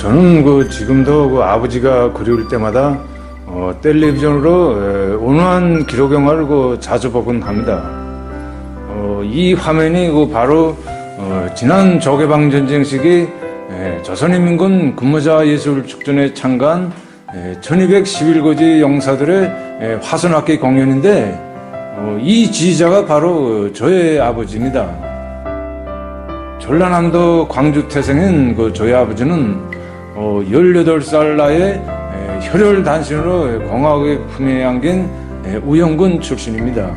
저는 지금도 아버지가 그리울 때마다 텔레비전으로 온화한 기록 영화를 자주 보곤 합니다. 이 화면이 바로 지난 조개방 전쟁 시기 조선인민군 근무자 예술 축전에 참가한 1211거지 용사들의 화순악기 공연인데 이 지휘자가 바로 저의 아버지입니다. 전라남도 광주 태생인 저희 아버지는 18살 나이에 혈혈단신으로 공화국의 품에 안긴 우영군 출신입니다.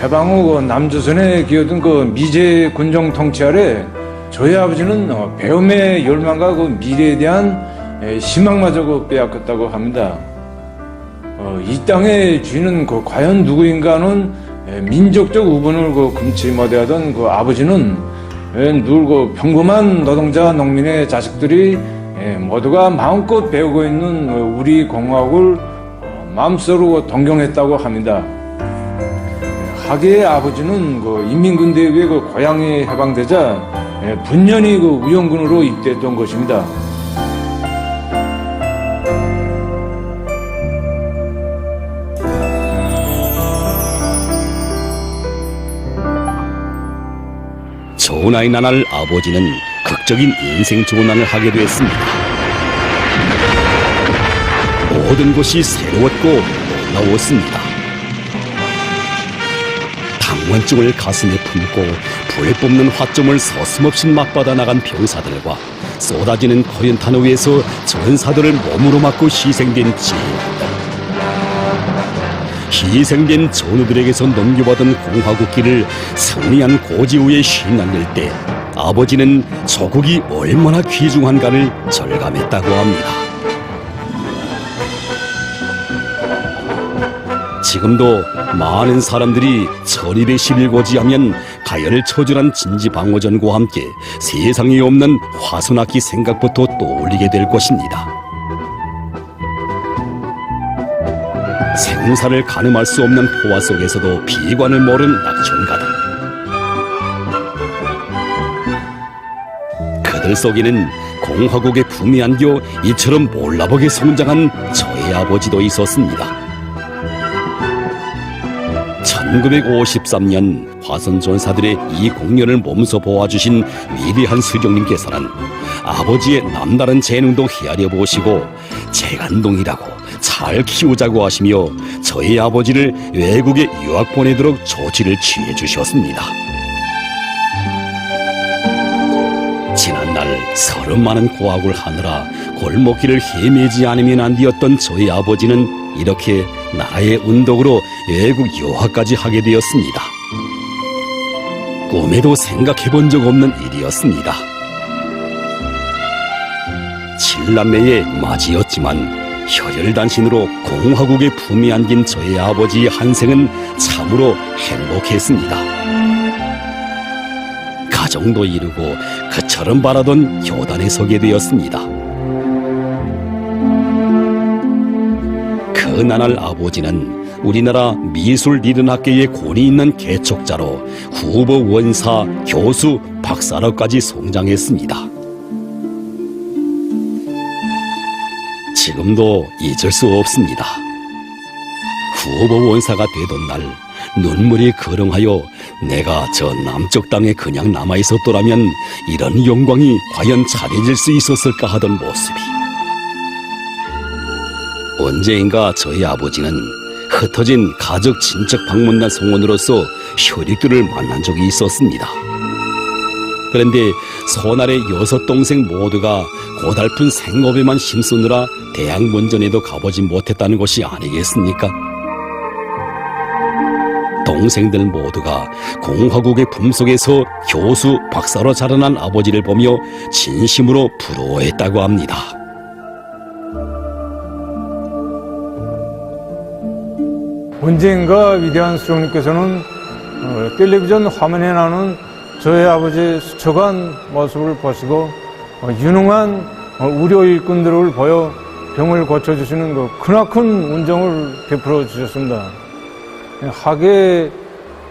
해방 후 남조선에 기어든 미제 군정 통치 아래 저희 아버지는 배움의 열망과 미래에 대한 희망마저 빼앗겼다고 합니다. 이 땅의 주인은 과연 누구인가 하는 민족적 우분을 금치 못하던 아버지는 늘 평범한 노동자 농민의 자식들이 모두가 마음껏 배우고 있는 우리 공화국을 마음속으로 동경했다고 합니다. 하계의 아버지는 인민군대에 의해 고향이 해방되자 분연히 우영군으로 입대했던 것입니다. 전하의 나날 아버지는 극적인 인생 전환을 하게 되었습니다. 모든 것이 새로웠고 놀라웠습니다. 당원증을 가슴에 품고 불 뿜는 화점을 서슴없이 맞받아 나간 병사들과 쏟아지는 코련탄 위에서 전사들을 몸으로 맞고 희생된 지인들, 희생된 전우들에게서 넘겨받은 공화국기를 승리한 고지후에 휘날릴 때 아버지는 조국이 얼마나 귀중한가를 절감했다고 합니다. 지금도 많은 사람들이 1211고지 하면 가열을 처절한 진지방어전과 함께 세상에 없는 화순악기 생각부터 떠올리게 될 것입니다. 생사를 가늠할 수 없는 포화 속에서도 비관을 모른 낙천가들, 그들 속에는 공화국의 품에 안겨 이처럼 몰라보게 성장한 저의 아버지도 있었습니다. 1953년 화선전사들의 이 공연을 몸소 보아주신 위대한 수령님께서는 아버지의 남다른 재능도 헤아려 보시고 재간동이라고 잘 키우자고 하시며 저희 아버지를 외국에 유학 보내도록 조치를 취해 주셨습니다. 지난날 서른 많은 고학을 하느라 골목길을 헤매지 않으면 안 되었던 저희 아버지는 이렇게 나라의 운덕으로 외국 유학까지 하게 되었습니다. 꿈에도 생각해 본 적 없는 일이었습니다. 7남매의 맞이였지만 혈혈단신으로 공화국의 품에 안긴 저의 아버지의 한 생은 참으로 행복했습니다. 가정도 이루고 그처럼 바라던 교단에 서게 되었습니다. 그날 아버지는 우리나라 미술 리든학계의 권위 있는 개척자로 후보 원사, 교수, 박사로까지 성장했습니다. 지금도 잊을 수 없습니다. 후보 원사가 되던 날 눈물이 거렁하여 내가 저 남쪽 땅에 그냥 남아있었더라면 이런 영광이 과연 차려질 수 있었을까 하던 모습이, 언제인가 저희 아버지는 흩어진 가족 친척 방문단 성원으로서 혈육들을 만난 적이 있었습니다. 그런데 손아래 6동생 모두가 고달픈 생업에만 힘쓰느라 대학문전에도 가보지 못했다는 것이 아니겠습니까? 동생들 모두가 공화국의 품속에서 교수, 박사로 자라난 아버지를 보며 진심으로 부러워했다고 합니다. 언젠가 위대한 수령님께서는 텔레비전 화면에 나오는 저희 아버지의 수척한 모습을 보시고 유능한 의료 일꾼들을 보여 병을 고쳐주시는 크나큰 운정을 베풀어 주셨습니다. 하계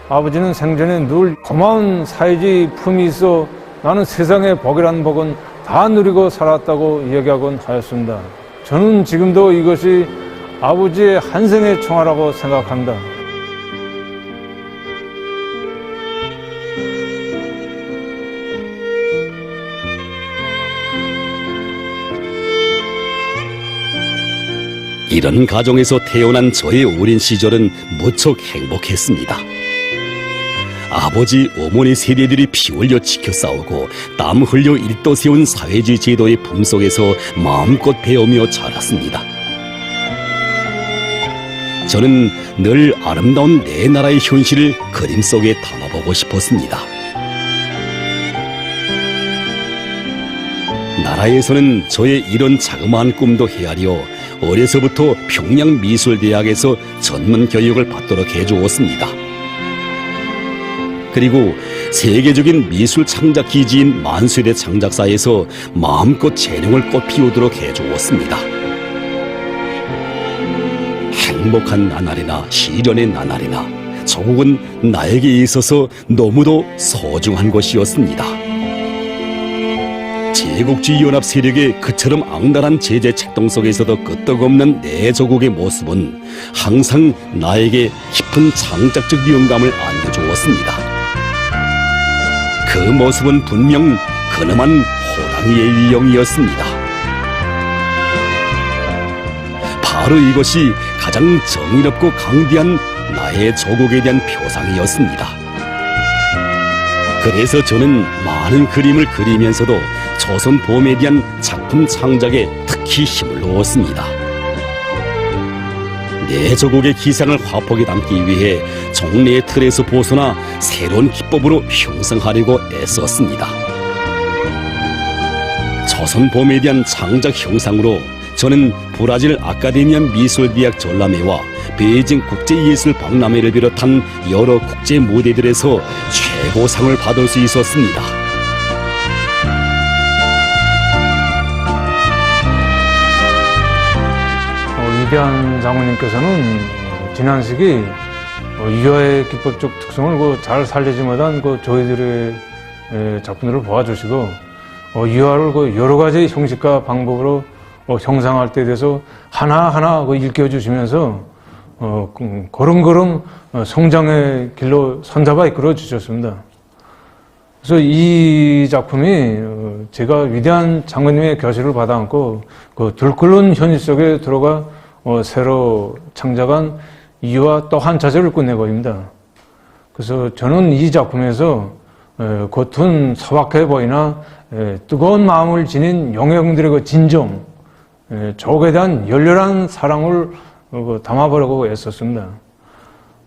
아버지는 생전에 늘 고마운 사회주의 품이 있어 나는 세상에 복이라는 복은 다 누리고 살았다고 이야기하곤 하였습니다. 저는 지금도 이것이 아버지의 한생의 총화라고 생각합니다. 이런 가정에서 태어난 저의 어린 시절은 무척 행복했습니다. 아버지, 어머니 세대들이 피 흘려 지켜 싸우고 땀 흘려 일떠세운 사회주의 제도의 품속에서 마음껏 배우며 자랐습니다. 저는 늘 아름다운 내 나라의 현실을 그림 속에 담아보고 싶었습니다. 나라에서는 저의 이런 자그마한 꿈도 헤아려 어려서부터 평양미술대학에서 전문 교육을 받도록 해주었습니다. 그리고 세계적인 미술 창작 기지인 만수대 창작사에서 마음껏 재능을 꽃피우도록 해주었습니다. 행복한 나날이나 시련의 나날이나 조국은 나에게 있어서 너무도 소중한 것이었습니다. 제국주의 연합 세력의 그처럼 악랄한 제재 책동 속에서도 끄떡없는 내 조국의 모습은 항상 나에게 깊은 창작적 영감을 안겨주었습니다. 그 모습은 분명 근엄한 호랑이의 일용이었습니다. 바로 이것이 가장 정의롭고 강대한 나의 조국에 대한 표상이었습니다. 그래서 저는 많은 그림을 그리면서도 조선봄에 대한 작품 창작에 특히 힘을 넣었습니다. 내 조국의 기상을 화폭에 담기 위해 종래의 틀에서 벗어나 새로운 기법으로 형성하려고 애썼습니다. 조선봄에 대한 창작 형상으로 저는 브라질 아카데미안 미술대학 전람회와 베이징 국제예술박람회를 비롯한 여러 국제 무대들에서 최고상을 받을 수 있었습니다. 위대한 장모님께서는 지난 시기 유화의 기법적 특성을 잘 살리지 못한 저희들의 작품들을 보아주시고 유화를 여러 가지 형식과 방법으로 형상할 때에 대해서 하나하나 일깨워주시면서 걸음걸음 성장의 길로 손잡아 이끌어 주셨습니다. 그래서 이 작품이 제가 위대한 장모님의 교실을 받아 안고 들끓는 현실 속에 들어가 새로 창작한 이유와 또 한 자절을 끝내고입니다. 그래서 저는 이 작품에서 겉은 소박해 보이나 뜨거운 마음을 지닌 영웅들의 진정, 조국에 대한 열렬한 사랑을 담아보려고 애썼습니다.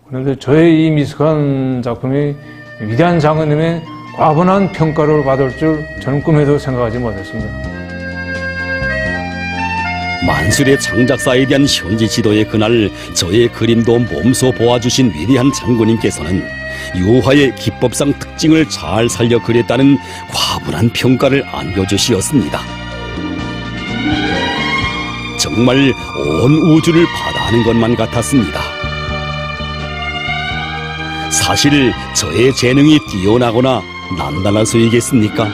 그런데 저의 이 미숙한 작품이 위대한 장모님의 과분한 평가를 받을 줄 저는 꿈에도 생각하지 못했습니다. 만술의 창작사에 대한 현지 지도의 그날 저의 그림도 몸소 보아주신 위대한 장군님께서는 유화의 기법상 특징을 잘 살려 그렸다는 과분한 평가를 안겨주시었습니다. 정말 온 우주를 바라는 것만 같았습니다. 사실 저의 재능이 뛰어나거나 남달라서이겠습니까?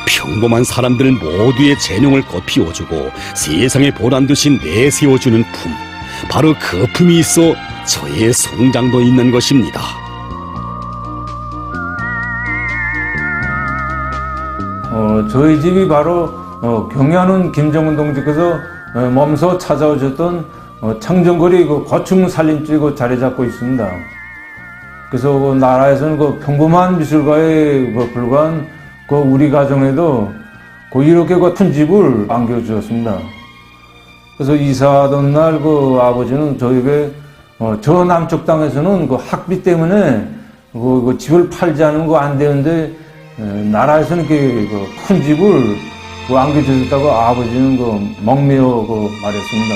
평범한 사람들 모두의 재능을 꽃피워주고 세상에 보란듯이 내세워주는 품, 바로 그 품이 있어 저의 성장도 있는 것입니다. 저희 집이 바로 경의하는 김정은 동지께서 몸소 찾아오셨던 청정거리 고층 살림집에 자리 잡고 있습니다. 그래서 나라에서는 평범한 미술가에 불과한 우리 가정에도 이렇게 큰 집을 안겨주었습니다. 그래서 이사하던 날 아버지는 저에게 저 남쪽 땅에서는 학비 때문에 집을 팔지 않으면 안 되는데 나라에서는 이렇게 큰 집을 안겨주셨다고 아버지는 먹매어 말했습니다.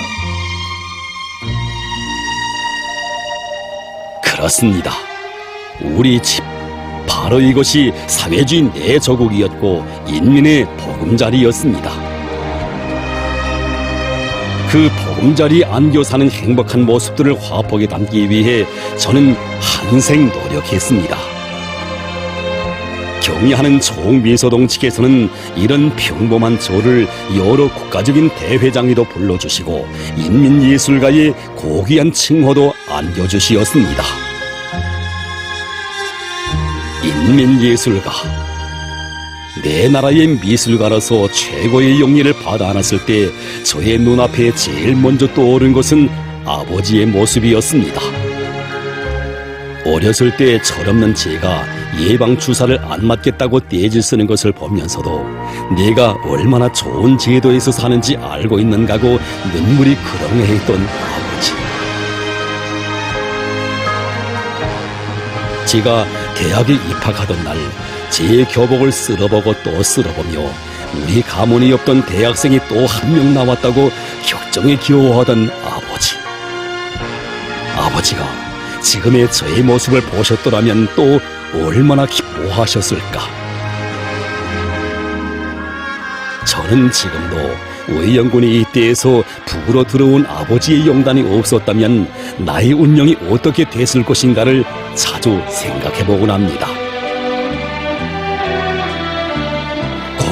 그렇습니다. 우리 집, 바로 이것이 사회주의 내 조국이었고 인민의 보금자리였습니다. 그 보금자리에 안겨 사는 행복한 모습들을 화폭에 담기 위해 저는 한생 노력했습니다. 겨우 경의하는 총미소동 측에서는 이런 평범한 저를 여러 국가적인 대회장에도 불러주시고 인민예술가의 고귀한 칭호도 안겨주시었습니다. 인민예술가, 내 나라의 미술가로서 최고의 영예를 받아 안았을 때 저의 눈앞에 제일 먼저 떠오른 것은 아버지의 모습이었습니다. 어렸을 때 철없는 제가 예방주사를 안 맞겠다고 떼질 쓰는 것을 보면서도 내가 얼마나 좋은 제도에서 사는지 알고 있는가고 눈물이 그렁해했던 아버지. 제가 대학에 입학하던 날 제 교복을 쓸어보고 또 쓸어보며 우리 가문이 없던 대학생이 또 한 명 나왔다고 격정에 귀여워하던 아버지. 아버지가 지금의 저의 모습을 보셨더라면 또 얼마나 기뻐하셨을까. 저는 지금도 의영군의 이때에서 북으로 들어온 아버지의 영단이 없었다면 나의 운명이 어떻게 됐을 것인가를 자주 생각해보곤 합니다.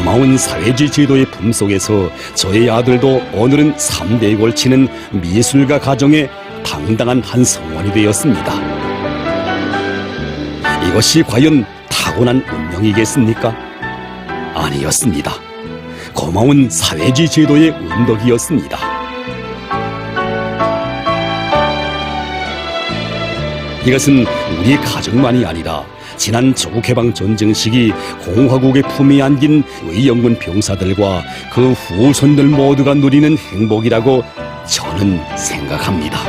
고마운 사회주의 제도의 품속에서 저의 아들도 오늘은 3대에 걸치는 미술가 가정의 당당한 한 성원이 되었습니다. 이것이 과연 타고난 운명이겠습니까? 아니었습니다. 고마운 사회주의 제도의 운덕이었습니다. 이것은 우리 가정만이 아니라 지난 조국해방 전쟁 시기 공화국의 품에 안긴 의영군 병사들과 그 후손들 모두가 누리는 행복이라고 저는 생각합니다.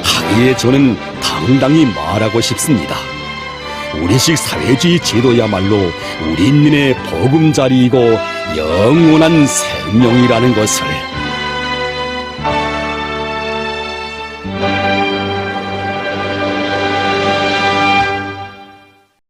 하기에 저는 당당히 말하고 싶습니다. 우리식 사회주의 제도야말로 우리 인민의 보금자리이고 영원한 생명이라는 것을.